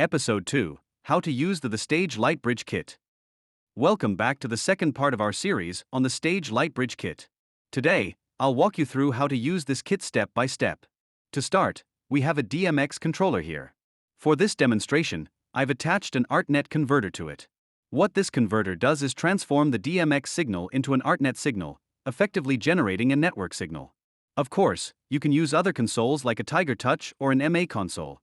Episode 2, How to Use the Stage LightBridge Kit. Welcome back to the second part of our series on the Stage LightBridge Kit. Today, I'll walk you through how to use this kit step by step. To start, we have a DMX controller here. For this demonstration, I've attached an ArtNet converter to it. What this converter does is transform the DMX signal into an ArtNet signal, effectively generating a network signal. Of course, you can use other consoles like a Tiger Touch or an MA console.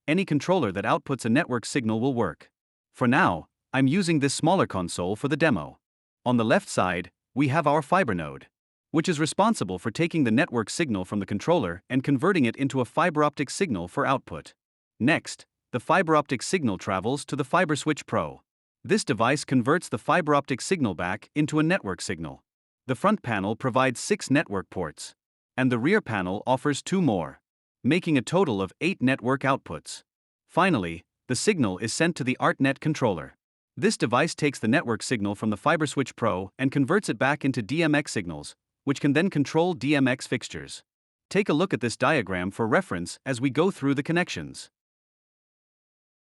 Any controller that outputs a network signal will work. For now, I'm using this smaller console for the demo. On the left side, we have our FiberNode, which is responsible for taking the network signal from the controller and converting it into a fiber-optic signal for output. Next, the fiber-optic signal travels to the FiberSwitch Pro. This device converts the fiber-optic signal back into a network signal. The front panel provides 6 network ports, and the rear panel offers 2 more, making a total of 8 network outputs. Finally, the signal is sent to the ArtNet Controller. This device takes the network signal from the FiberSwitch Pro and converts it back into DMX signals, which can then control DMX fixtures. Take a look at this diagram for reference as we go through the connections.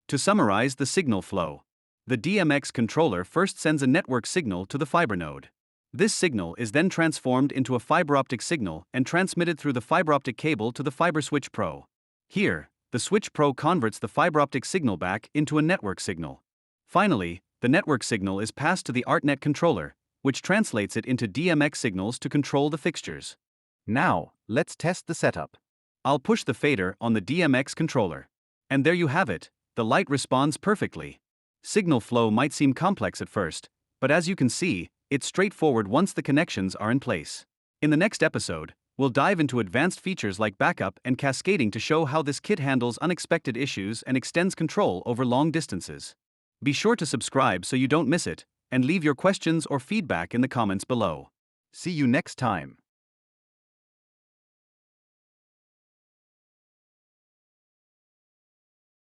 To summarize the signal flow, the DMX controller first sends a network signal to the FiberNode. This signal is then transformed into a fiber-optic signal and transmitted through the fiber-optic cable to the FiberSwitch Pro. Here, the Switch Pro converts the fiber-optic signal back into a network signal. Finally, the network signal is passed to the ArtNet controller, which translates it into DMX signals to control the fixtures. Now, let's test the setup. I'll push the fader on the DMX controller. And there you have it, the light responds perfectly. Signal flow might seem complex at first, but as you can see, it's straightforward once the connections are in place. In the next episode, we'll dive into advanced features like backup and cascading to show how this kit handles unexpected issues and extends control over long distances. Be sure to subscribe so you don't miss it, and leave your questions or feedback in the comments below. See you next time.